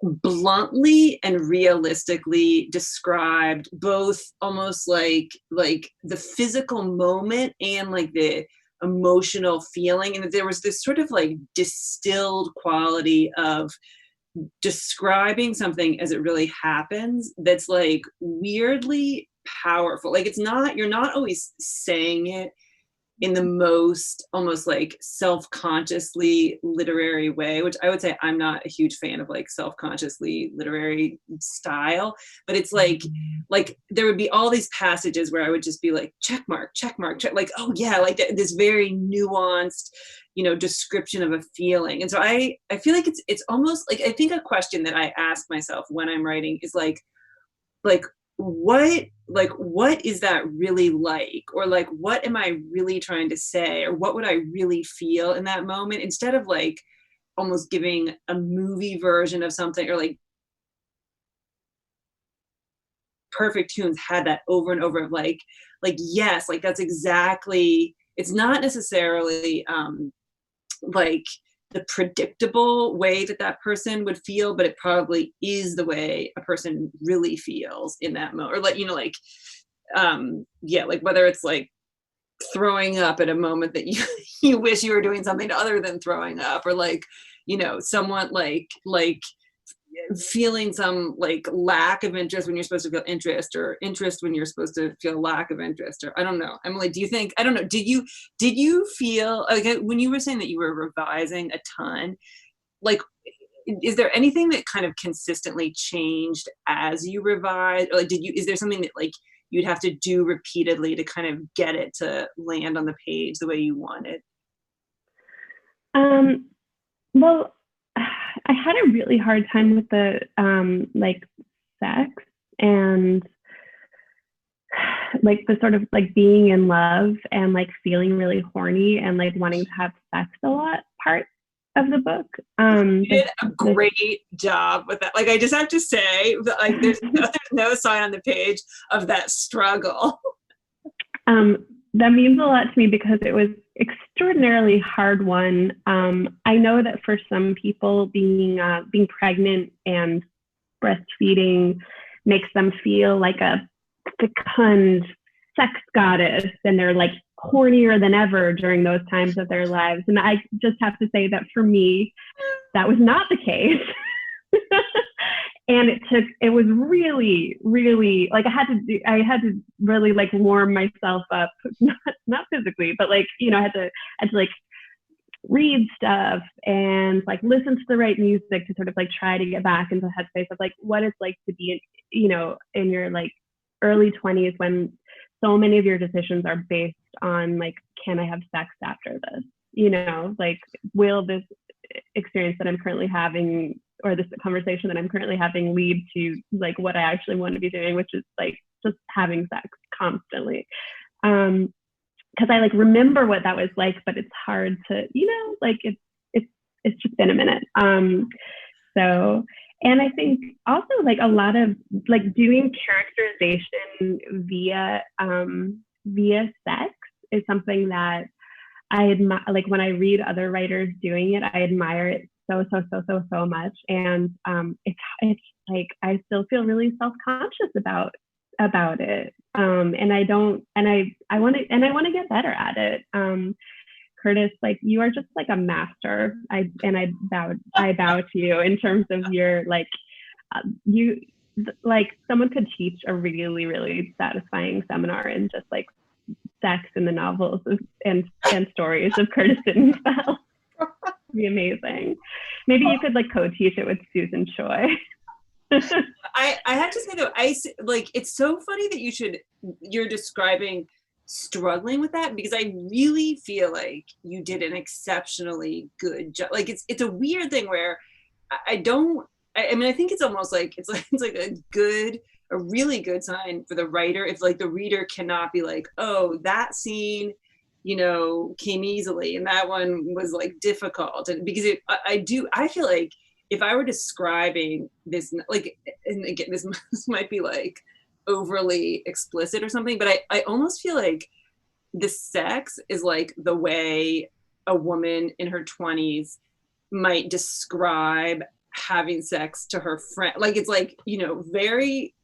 bluntly and realistically described, both almost like the physical moment and like the emotional feeling, and that there was this sort of like distilled quality of describing something as it really happens that's like weirdly powerful. Like it's not, you're not always saying it in the most almost like self-consciously literary way, which I would say I'm not a huge fan of like self-consciously literary style, but it's like there would be all these passages where I would just be like, check mark, like, oh yeah, like this very nuanced, description of a feeling. And so I feel like it's almost like, I think a question that I ask myself when I'm writing is like what is that really like, or like what am I really trying to say, or what would I really feel in that moment, instead of like almost giving a movie version of something, or like Perfect Tunes had that over and over of like yes, like that's exactly, it's not necessarily like the predictable way that that person would feel, but it probably is the way a person really feels in that moment. Or like, you know, like, yeah, like whether it's like throwing up at a moment that you wish you were doing something other than throwing up, or like, you know, someone like feeling some like lack of interest when you're supposed to feel interest, or interest when you're supposed to feel lack of interest, or I don't know. Emily, do you think, I don't know, did you feel like when you were saying that you were revising a ton, like, is there anything that kind of consistently changed as you revised? Or like, is there something that like you'd have to do repeatedly to kind of get it to land on the page the way you wanted? Well, I had a really hard time with the like sex and like the sort of like being in love and like feeling really horny and like wanting to have sex a lot part of the book. You did a great job with that. Like, I just have to say that, like, there's no sign on the page of that struggle. That means a lot to me because it was extraordinarily hard one. I know that for some people, being pregnant and breastfeeding makes them feel like a fecund sex goddess, and they're like hornier than ever during those times of their lives. And I just have to say that for me, that was not the case. And it was really, really like I had to really like warm myself up, not physically, but like, you know, I had to like read stuff and like listen to the right music to sort of like try to get back into the headspace of like what it's like to be, you know, in your like early 20s when so many of your decisions are based on like, can I have sex after this? You know, like, will this experience that I'm currently having, or this conversation that I'm currently having, lead to like what I actually want to be doing, which is like just having sex constantly. Because I like remember what that was like, but it's hard to, you know, like it's just been a minute. So, and I think also like a lot of like doing characterization via sex is something that I admire. Like when I read other writers doing it, I admire it so much. And it's like I still feel really self-conscious about it. And I don't, and I want to get better at it. Curtis, like you are just like a master. I bow to you in terms of your like you like someone could teach a really, really satisfying seminar in just like sex in the novels and stories of Curtis Sittenfeld. Be amazing. Maybe you could like co-teach it with Susan Choi. I have to say though, like it's so funny that you're describing struggling with that, because I really feel like you did an exceptionally good job. Like it's a weird thing where I mean I think it's almost like it's like a really good sign for the writer if like the reader cannot be like, oh, that scene, you know, came easily and that one was like difficult. And because I feel like if I were describing this, like, and again, this might be like overly explicit or something, but I almost feel like the sex is like the way a woman in her 20s might describe having sex to her friend. Like, it's like, you know, very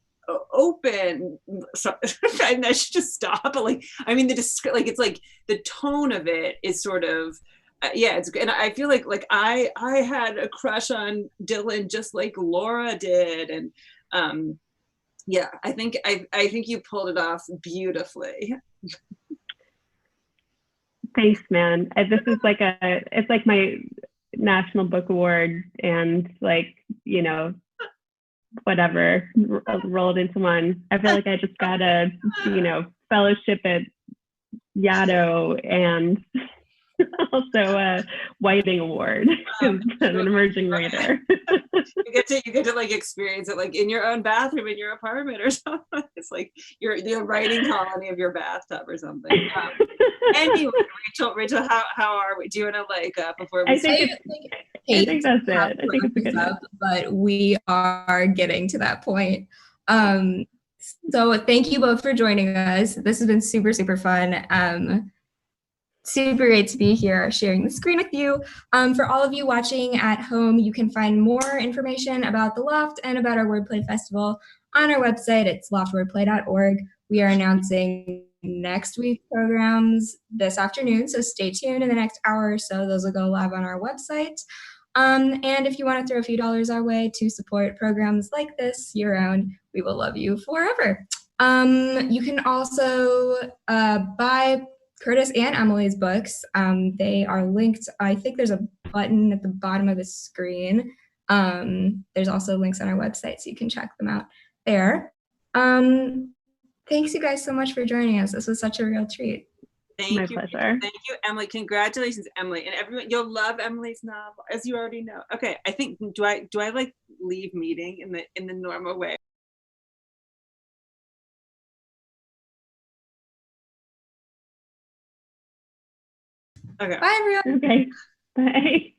open. So, I should just stop. But like, I mean, like, it's like the tone of it is sort of, yeah, it's, and I feel like I had a crush on Dylan just like Laura did, and yeah, I think you pulled it off beautifully. Thanks, man. This is like it's like my National Book Award and like, you know, whatever rolled into one. I feel like I just got a, you know, fellowship at Yaddo and also a Whiting Award because I'm an emerging writer. You get to like experience it like in your own bathroom in your apartment or something. It's like you're the writing colony of your bathtub or something. Anyway, Rachel, how are we? Do you want to like before we? I think that's it. I think it's a good one. But we are getting to that point. So thank you both for joining us. This has been super, super fun. Super great to be here sharing the screen with you. For all of you watching at home, you can find more information about the Loft and about our Wordplay Festival on our website. It's loftwordplay.org. We are announcing next week's programs this afternoon, so stay tuned in the next hour or so. Those will go live on our website. And if you want to throw a few dollars our way to support programs like this year-round, we will love you forever. You can also buy Curtis and Emily's books. They are linked. I think there's a button at the bottom of the screen. There's also links on our website, so you can check them out there. Thanks you guys so much for joining us. This was such a real treat. My pleasure. Thank you, Emily. Congratulations, Emily, and everyone. You'll love Emily's novel, as you already know. Okay, I think do I like leave meeting in the normal way? Okay. Bye, everyone. Okay. Bye.